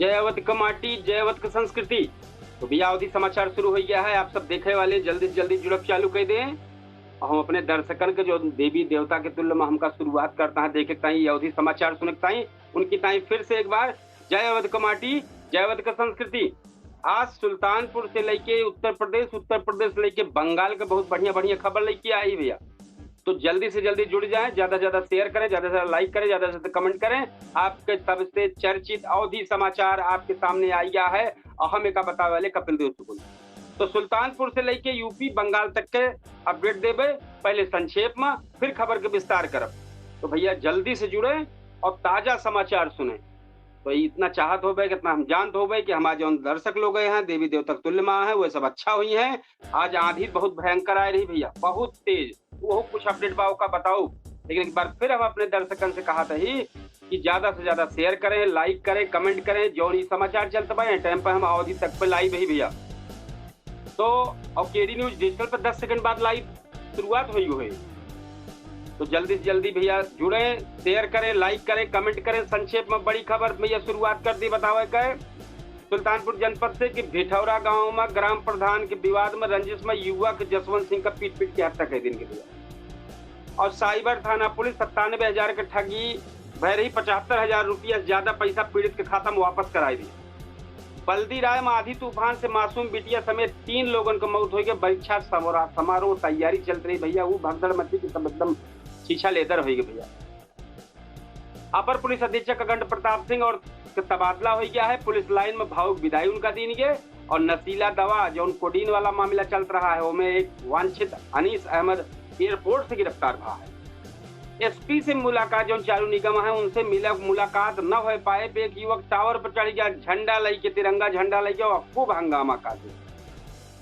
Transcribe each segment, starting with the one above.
जयवत का माटी जयवत का संस्कृति। तो भैया अवधि समाचार शुरू हो गया है, आप सब देखे वाले जल्दी से जल्दी जुड़ब चालू कर दें। और हम अपने दर्शकन के जो देवी देवता के तुल्य में हमका शुरुआत करता है देखे ताई अवधि समाचार सुनक ताई उनकी ताई फिर से एक बार जय अवध का माटी जय अवध का संस्कृति। आज सुल्तानपुर से लेके उत्तर प्रदेश लेके बंगाल के बहुत बढ़िया बढ़िया खबर लेके आई भैया। तो जल्दी से जल्दी जुड़ जाएं, ज्यादा से ज्यादा शेयर करें, ज्यादा से ज्यादा लाइक करें, ज्यादा से ज्यादा कमेंट करें। आपके सबसे चर्चित अवधि समाचार आपके सामने आ गया है। अहम एक बतावे वाले कपिल देव सुकुल। तो सुल्तानपुर से लेके यूपी बंगाल तक के अपडेट देवे, पहले संक्षेप में फिर खबर के विस्तार करब। तो भैया जल्दी से जुड़े और ताजा समाचार सुने। तो इतना चाहत हो गए, कितना हम जानते हो गए कि हमारे जो दर्शक लोग हैं देवी देवता तुल्य माँ है वो सब अच्छा हुई है। आज आंधी बहुत भयंकर आ रही भैया, बहुत तेज। वो कुछ अपडेट बाव का बताओ, लेकिन एक बार फिर हम अपने दर्शकन से कहा था ही कि ज्यादा से ज्यादा शेयर करें, लाइक करें, कमेंट करें। जो समाचार चलते भाई टाइम पर हम अवधि तक पे लाइव ही भैया। तो और केडी न्यूज डिजिटल पर 10 सेकंड बाद लाइव शुरुआत हुई है। तो जल्दी से जल्दी भैया जुड़े, शेयर करें, लाइक करें, कमेंट करें। संक्षेप में बड़ी खबर भैया शुरुआत कर दी, बतावे कहे सुल्तानपुर जनपद से कि भिठौरा गांव में ग्राम प्रधान के विवाद में रंजिश में युवक जसवंत सिंह का पीट पीट की हत्या कर दिन के भैया। और साइबर थाना पुलिस 97,000 के ठगी भय रही 75,000 रुपया ज्यादा पैसा पीड़ित के खाता में वापस कराई दी। बल्दी राय में आधी तूफान से मासूम बिटिया समेत 3 लोगों की मौत हुई। परीक्षा समारोह तैयारी चल रही भैया, वो भगदड़ मची की सब एकदम शीशा लेदर हो गई भैया। अपर पुलिस अधीक्षक अखंड प्रताप सिंह और तबादला हो गया है। पुलिस लाइन में भावुक विदाई उनका दी गए। और नशीला दवा जो कोडीन वाला मामला चल रहा है उसमें एक वांछित अनीस अहमद एयरपोर्ट से गिरफ्तार हुआ है। एसपी से मुलाकात जो चालू निगम है उनसे मुलाकात न हो पाए पे एक युवक टावर पर चढ़ गया, झंडा लेके, तिरंगा झंडा लेके और खूब हंगामा कर दिया।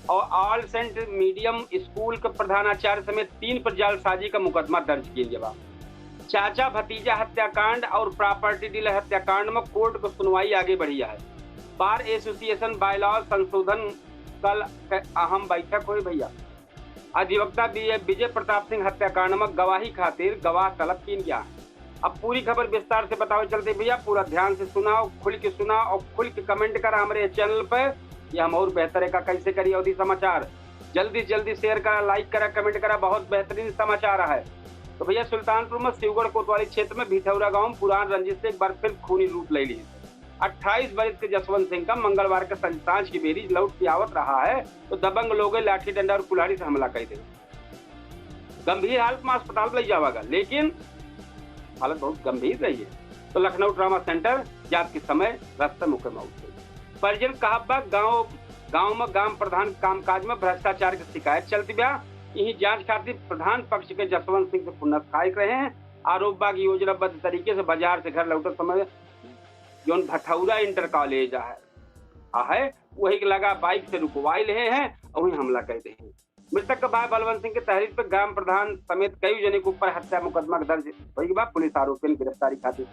और ऑल सेंट मीडियम स्कूल के प्रधानाचार्य समेत 3 पर जालसाजी का मुकदमा दर्ज किया गया। चाचा भतीजा हत्याकांड और प्रॉपर्टी डीलर हत्याकांड में कोर्ट को सुनवाई आगे बढ़ी है। बार एसोसिएशन बायलॉ संशोधन कल अहम बैठक हुई भैया। अधिवक्ता विजय प्रताप सिंह हत्याकांड में गवाही खातिर गवाह तलब की गया। अब पूरी खबर विस्तार से बताओ चलते भैया, पूरा ध्यान से सुनाओ, खुल के सुना और खुल के कमेंट कर हमारे चैनल पे। ये हम और बेहतर है का कैसे करिए अवधि समाचार। जल्दी से जल्दी शेयर करा, लाइक करा, कमेंट करा, बहुत बेहतरीन समाचार है। तो भैया सुल्तानपुर में शिवगढ़ कोतवाली क्षेत्र में भिठौरा गांव पुरान रंजिश से एक बार फिर खूनी रूप ले ली। 28 वर्ष के जसवंत सिंह का मंगलवार के सांझ की बेरी लौट के आवत रहा है तो दबंग लोग लाठी डंडा और कुल्हाड़ी से हमला कर दे। गंभीर हालत में अस्पताल ले जावागा, लेकिन हालत बहुत गंभीर रही है। तो लखनऊ ट्रामा सेंटर जांच के समय रास्ते मुख्य मौत हुई। परिजन कहा गांव में ग्राम प्रधान कामकाज में भ्रष्टाचार की शिकायत चलती बा। यही जांच खातिर प्रधान पक्ष के जसवंत सिंह से पुनः खायक रहे हैं। आरोप बा की योजनाबद्ध तरीके से बाजार से घर लौटते समय जो भठौरा इंटर कॉलेज है वही लगा बाइक से रुकवाई रहे हैं और वही हमला कर रहे हैं। मृतक का भाई बलवंत सिंह के तहरीर पर ग्राम प्रधान समेत कई जने के ऊपर हत्या मुकदमा दर्ज हुई के बाद पुलिस आरोपी की गिरफ्तारी खातिर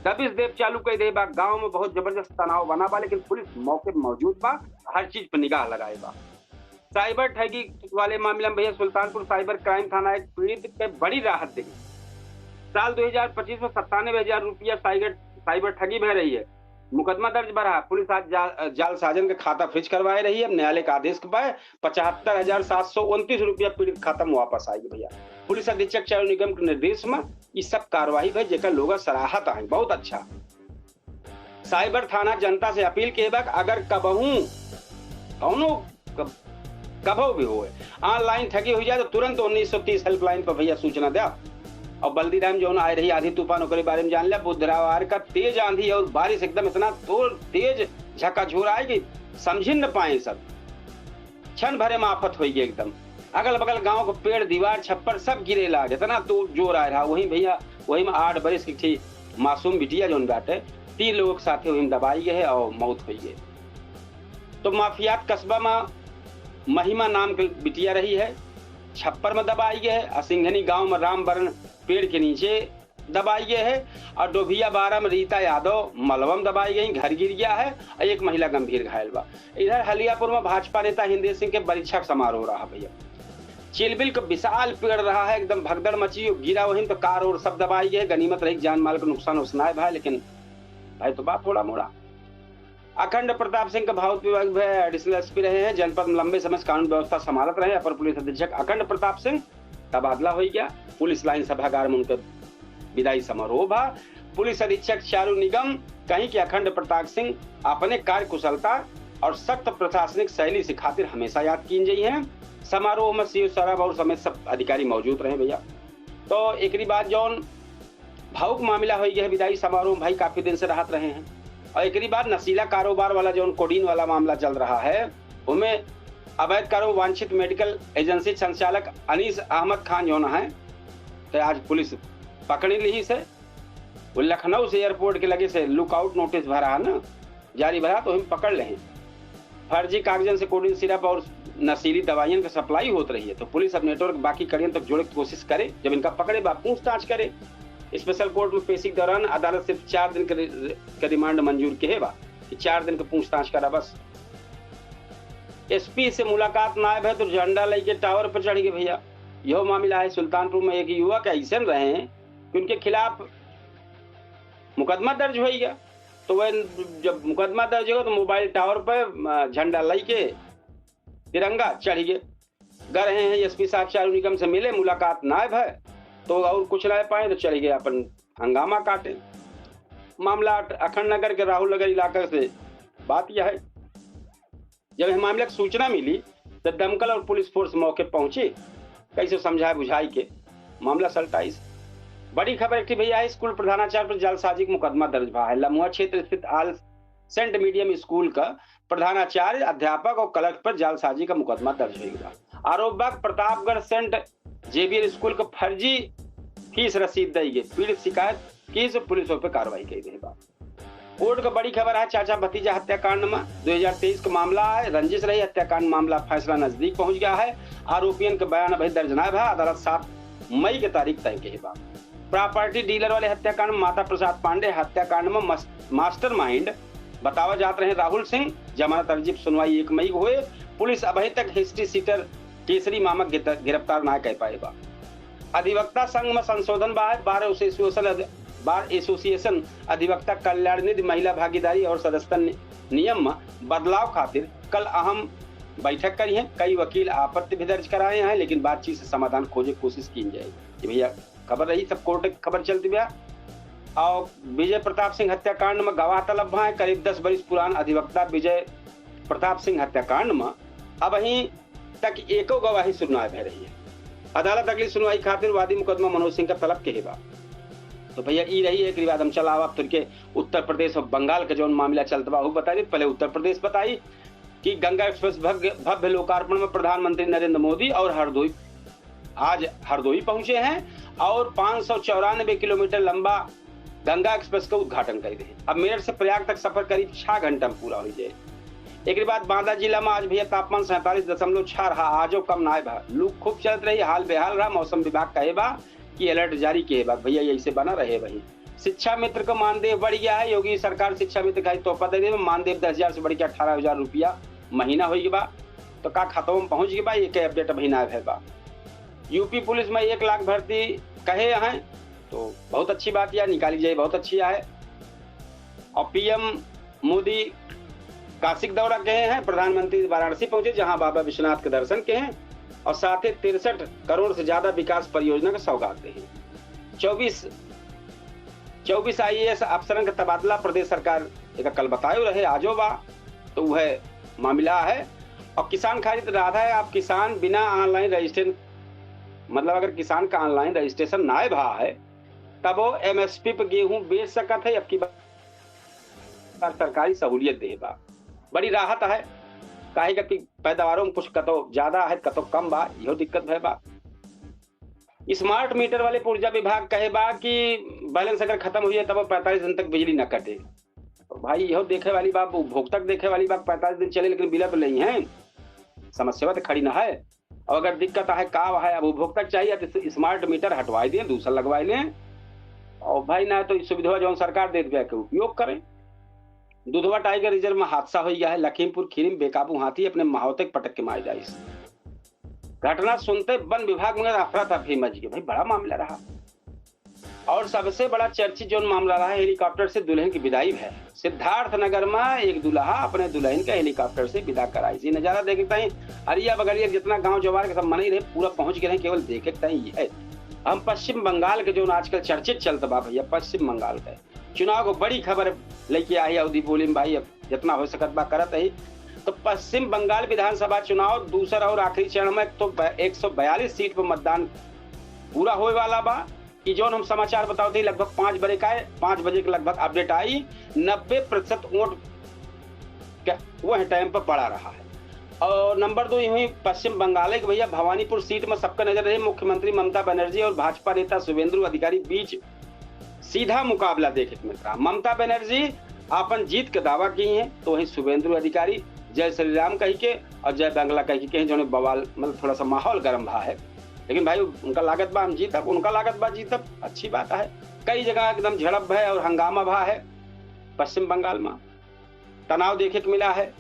दबिश देव चालू कर दे बा। गांव में बहुत जबरदस्त तनाव बना बा, लेकिन पुलिस मौके पर मौजूद बा, हर चीज पर निगाह लगाए बा। साइबर ठगी वाले मामले में भैया सुल्तानपुर साइबर क्राइम थाना एक पीड़ित के बड़ी राहत देगी। साल 2025 में 97,000 रुपया साइबर ठगी बह रही है। मुकदमा दर्ज भरा। पुलिस आज जाल साजन का खाता फ्रीज करवाए रही है। अब न्यायालय का आदेश के बाद 75,729 रुपया पीड़ित खाता में वापस आएगी भैया। पुलिस अधीक्षक चालू निगम के निर्देश में ये सब कार्रवाई भाई जेकर लोग सराहत है, बहुत अच्छा। साइबर थाना जनता से अपील के बक अगर कभो भी हो ऑनलाइन ठगी हुई जाए तो तुरंत 1930 हेल्पलाइन पर भैया सूचना दिया। और बल्दी राम जो आ रही आधी तूफान के बारे में जान लिया। बुधवार का तेज आंधी और बारिश एकदम इतना तेज झकाझोर आएगी समझ न पाए, सब क्षण भरे में आफत हुई एकदम। अगल बगल गांव के पेड़ दीवार छप्पर सब गिरे लाग, इतना तो जोर आ रहा। वही भैया वही में 8 बरस की थी मासूम बिटिया जो बाटे 3 लोगों के साथ वही दबाई गए और मौत हुई है। तो माफियात कस्बा में महिमा नाम की बिटिया रही है, छप्पर में दबाई गए है। सिंघनी गांव में रामबरण पेड़ के नीचे दबाई गए है। और डोभिया 12 में रीता यादव मलबम दबाई गई, घर गिर गया है और एक महिला गंभीर घायल बा। इधर हलियापुर में भाजपा नेता हिंदेश सिंह के परीक्षा समारोह रहा भैया। चिलबिल का विशाल पेड़ रहा है, एकदम भगदड़ मची, गिरा वहीं तो कार और सब दबाई गए। गनीमत रही, जान माल का नुकसान उसना है भाई, लेकिन भाई तो बात थोड़ा मोड़ा। अखंड प्रताप सिंह का भावुक विभाग में एडिशनल एसपी रहे हैं। जनपद में लंबे समय से कानून व्यवस्था संभालत रहे। अपर पुलिस अधीक्षक अखंड प्रताप सिंह तबादला हो गया। पुलिस लाइन सभागार में उनका विदाई समारोह भा। पुलिस अधीक्षक चारू निगम कहीं कि अखंड प्रताप सिंह अपने कार्य कुशलता और सख्त प्रशासनिक शैली से खातिर हमेशा याद की गई हैं। समारोह में सीओ सराब और समेत सब अधिकारी मौजूद रहे भैया। तो एक बाद जौन भावुक मामला हो गया है विदाई समारोह भाई काफी दिन से राहत रहे हैं। और एक बाद नशीला कारोबार वाला जो कोडीन वाला मामला चल रहा है उनमें अवैध कारोबार वांछित मेडिकल एजेंसी संचालक अनीस अहमद खान जो है तो आज पुलिस पकड़ी ली से। वो लखनऊ से एयरपोर्ट के लगे से लुकआउट नोटिस भरा है ना जारी भरा तो हम पकड़ ले। फर्जी कागजन से कोडीन सिरप और नशीली दवाइयों की सप्लाई होती रही है तो पुलिस अब नेटवर्क बाकी कड़ियों तक जोड़ने की कोशिश करे। जब इनका पकड़े पूछताछ करे। स्पेशल कोर्ट में पेशी के दौरान अदालत सिर्फ 4 दिन का रिमांड मंजूर के बा कि 4 दिन का पूछताछ करा बस। एसपी से मुलाकात नायब है तो झंडा लेके टावर पर चढ़ गए भैया। यह मामला है सुल्तानपुर में एक युवक ऐसे रहे हैं कि उनके खिलाफ मुकदमा दर्ज हो गया। तो वह जब मुकदमा दर्ज होगा तो मोबाइल टावर पर झंडा लेके तिरंगा चढ़ गए रहे हैं। एसपी साहब चारू निगम से मिले, मुलाकात नायब है तो और कुछ ना पाए तो चले गए अपन हंगामा काटे। मामला अखंड नगर के राहुल नगर इलाके से बात यह है। जब इस मामले की सूचना मिली तो दमकल और पुलिस फोर्स मौके पहुंची। कैसे समझाए बुझाई के मामला सल्टाइस। बड़ी खबर एक भैया है स्कूल प्रधानाचार्य पर जालसाजी का मुकदमा दर्ज हुआ है। लमुआ क्षेत्र स्थित आल सेंट मीडियम स्कूल का प्रधानाचार्य अध्यापक और क्लर्क पर जालसाजी का मुकदमा दर्ज हुआ। आरोप प्रतापगढ़ सेंट जेवियर स्कूल को फर्जी फीस रसीद दी गई। पीड़ित शिकायत की से पुलिस पर कार्रवाई की गई। कोर्ट का बड़ी खबर है चाचा भतीजा हत्याकांड में 2023 का मामला है। रंजिश रही हत्याकांड मामला फैसला नजदीक पहुंच गया है। आरोपियों के बयान अभी दर्ज नायब है। अदालत 7 मई की तारीख तय के बाद। प्रॉपर्टी डीलर वाले हत्याकांड में माता प्रसाद पांडे हत्याकांड में मास्टरमाइंड बतावा जाते रहे राहुल सिंह। जमानत अर्जी सुनवाई 1 मई को हुए। पुलिस अभी तक हिस्ट्री सीटर केसरी मामक गिरफ्तार ना कर पाएगा। अधिवक्ता संघ में संशोधन बार एसोसिएशन अधिवक्ता कल्याण निधि महिला भागीदारी और सदस्यता नियम में बदलाव खातिर कल अहम बैठक करी है। कई वकील आपत्ति भी दर्ज कराए हैं लेकिन बातचीत से समाधान खोजे कोशिश की जाएगी। भैया खबर रही सब कोर्ट की खबर चलती भैया। और विजय प्रताप सिंह हत्याकांड में गवाह तलब है। करीब 10 वर्ष पुरान अधिवक्ता विजय प्रताप सिंह हत्याकांड में अब वहीं तक एको गवाही सुनवाई भय रही है। अदालत अगली सुनवाई खातिर वादी मुकदमा मनोज सिंह का तलब के बा। तो भैया ई रही एक विवाद हम चलावा फिर के उत्तर प्रदेश और बंगाल का जो मामला चलता बा बता दी। पहले उत्तर प्रदेश बताई कि गंगा एक्सप्रेस भव्य लोकार्पण में प्रधानमंत्री नरेंद्र मोदी और हरदोई पहुंचे हैं और 594 किलोमीटर लंबा गंगा एक्सप्रेस का उद्घाटन कर रहे हैं। अब मेरठ से प्रयाग तक सफर करीब 6 घंटा में पूरा हो जाए। एक बाद बांदा जिला में आज भैया तापमान 47.6 रहा। आजो कम नायब है। लू खूब चलत रही हाल बेहाल रहा। मौसम विभाग कहे बा कि अलर्ट जारी किए बा। भैया यही से बना रहे वही। शिक्षा मित्र का मानदेय बढ़ गया है। योगी सरकार शिक्षा मित्र का तोहफा दे दे। मानदेय 10,000 से बढ़ के 18,000 रुपया महीना हो बा। तो का खातों में पहुंच गया बा। ये अपडेट महीना है बा। यूपी पुलिस में 1 लाख भर्ती कहे हैं तो बहुत अच्छी बात यह निकाली जाए बहुत अच्छी है। और पीएम मोदी काशिक दौरा कहे हैं। प्रधानमंत्री वाराणसी पहुंचे जहां बाबा विश्वनाथ के दर्शन के हैं और साथ ही 63 करोड़ से ज्यादा विकास परियोजना का सौगात दे हैं। 24 आईएएस अफसरन का तबादला प्रदेश सरकार एक कल बतायो रहे आजो बा। तो वह मामला है। और किसान खरीद रहा है। आप किसान बिना ऑनलाइन रजिस्ट्रेशन मतलब अगर किसान का ऑनलाइन रजिस्ट्रेशन ना भा है तब वो एमएसपी पर गेहूं बेच सकत है। अब की बार सरकारी सहूलियत दे बा बड़ी राहत है। काहे कि पैदावारों में कुछ कतो ज्यादा है कतो कम बा। यह दिक्कत है बा। स्मार्ट मीटर वाले ऊर्जा विभाग कहे बा कि बैलेंस अगर खत्म हुई है तब 45 दिन तक बिजली न कटे। तो भाई यह देखे वाली बात उपभोक्ता देखे वाली बात 45 दिन चले लेकिन बिल नहीं है। समस्या तो खड़ी ना है। और अगर दिक्कत है का है अब उपभोक्ता चाहिए तो स्मार्ट मीटर हटवाई दें दूसरा लगवाई लें। और भाई ना तो सुविधा जो सरकार दे दे के उपयोग करें। दुधवा टाइगर रिजर्व में हादसा हो गया है। लखीमपुर खीरी में बेकाबू हाथी अपने महावते पटक के मार जाए। घटना सुनते वन विभाग में अफरा तफरी मच गई। भाई बड़ा मामला रहा। और सबसे बड़ा चर्चित जो मामला रहा है हेलीकॉप्टर से दुल्हन की विदाई है। सिद्धार्थ नगर में एक दुल्हा अपने दुल्हन का हेलीकॉप्टर से विदा कराई। जी नजारा देखता है हरिया बगलिया जितना गांव जवार के सब मनी रहे पूरा पहुंच गए, केवल देखता ही है। हम पश्चिम बंगाल के जो आजकल चर्चित चलता बा भैया, पश्चिम बंगाल का चुनाव को बड़ी खबर लेके आई अवधि बोली में भाई, अब जितना हो सकत बा करत है। तो पश्चिम बंगाल विधानसभा चुनाव दूसरा और आखिरी चरण में तो 142 सीट पर मतदान पूरा होने वाला बा। कि जो हम समाचार बताओ थे लगभग 5 बजे का है, 5 बजे के लगभग अपडेट आई, 90% वोट वह टाइम पर पड़ा रहा है। और नंबर 2 हुई पश्चिम बंगाल के भैया भवानीपुर सीट में सबका नजर रहे मुख्यमंत्री ममता बनर्जी और भाजपा नेता शुभेंदु अधिकारी बीच सीधा मुकाबला देखे को मिल रहा। ममता बनर्जी अपन जीत के दावा की है, तो वही शुभेंदु अधिकारी जय श्री राम कही के और जय बांग्ला कही के जो बवाल मतलब थोड़ा सा माहौल गर्म रहा है। लेकिन भाई उनका लागत बा हम जीतब, उनका लागत बा जीतब, अच्छी बात है। कई जगह एकदम झड़प है और हंगामा भा है। पश्चिम बंगाल में तनाव देखे को मिला है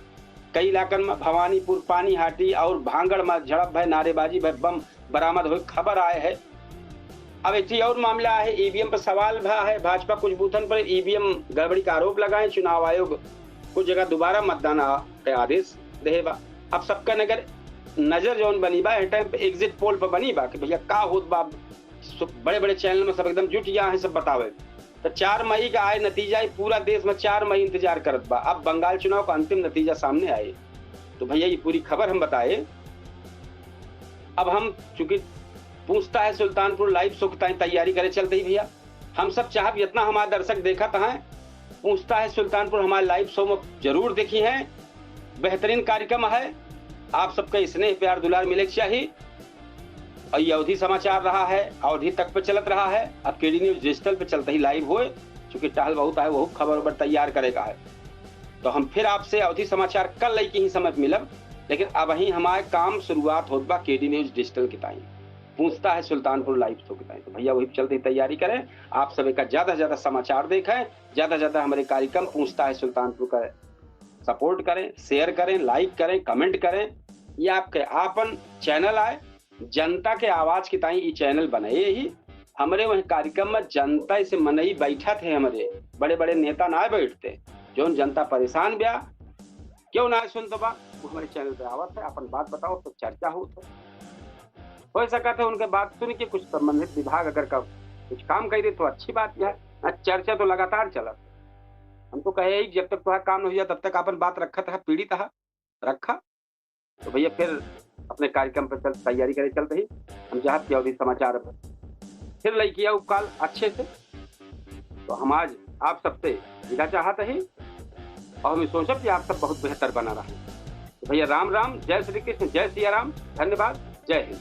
कई इलाकन में। भवानीपुर, पानीहाटी और भांगड़ में झड़प है, नारेबाजी है, बम बरामद हुई खबर आए है। अब एक और मामला है, ईवीएम पर सवाल भा है। भाजपा कुछ बूथन पर ईवीएम गड़बड़ी का आरोप लगाए। चुनाव आयोग कुछ जगह दोबारा मतदान का आदेश देगा। अब सबका नजर जौन बनी बा टाइम पे एग्जिट पोल पर बनी बा कि भैया का होत बा। बड़े बड़े चैनल में सब एकदम जुट गया है सब बतावे। तो 4 मई का आए नतीजा, पूरा देश में 4 मई इंतजार करत बा। अब बंगाल चुनाव का अंतिम नतीजा सामने आए तो भैया ये पूरी खबर हम बताए। अब हम चूंकि पूछता है सुल्तानपुर लाइव शो की तैयारी करे चलते ही भैया, हम सब चाहब जितना हमारे दर्शक देखा था पूछता है सुल्तानपुर हमारे लाइव शो में जरूर देखी है। बेहतरीन कार्यक्रम है, आप सबका स्नेह प्यार दुलार मिले चाहिए। और ये अवधि समाचार रहा है, अवधि तक पे चलत रहा है। अब केडी न्यूज डिजिटल पे चलते ही लाइव होए, चूंकि टहल बहुत है वो खबर उबर तैयार करेगा है। तो हम फिर आपसे अवधि समाचार कल लई के ही समय मिलब, लेकिन अब ही हमारे काम शुरुआत होत बा केडी न्यूज डिजिटल की टाइम पूछता है सुल्तानपुर लाइव शो की टाइम। तो भैया वही चलते ही तैयारी करें। आप सभी का ज्यादा से ज्यादा समाचार देखें, ज्यादा से ज्यादा हमारे कार्यक्रम पूछता है सुल्तानपुर का सपोर्ट करें, शेयर करें, लाइक करें, कमेंट करें। ये आपके आपन चैनल आए, जनता के आवाज की ताई ये चैनल बनाए ही। हमारे वही कार्यक्रम में जनता से मनई बैठा थे, हमारे बड़े बड़े नेता ना बैठते, जो जनता परेशान ब्या क्यों ना सुन तो बा वो हमारे चैनल पे आवत है, अपन बात बताओ तो चर्चा हो सका था। उनके बात सुन के कुछ संबंधित विभाग अगर का कुछ काम कर दे तो अच्छी बात है। चर्चा तो लगातार चला। हम तो कहे जब तक तुम्हारा काम नहीं हुआ तब तक अपन बात रखा था, पीड़ित रखा। तो भैया फिर अपने कार्यक्रम पर तैयारी करे चलते ही हम जहाँ की अवधि समाचार पर फिर लई किया उपकाल अच्छे से। तो हम आज आप सबसे विदा चाहते हैं और हम सोचा कि आप सब बहुत बेहतर बना रहे। तो भैया राम राम, जय श्री कृष्ण, जय सिया राम, धन्यवाद, जय हिंद।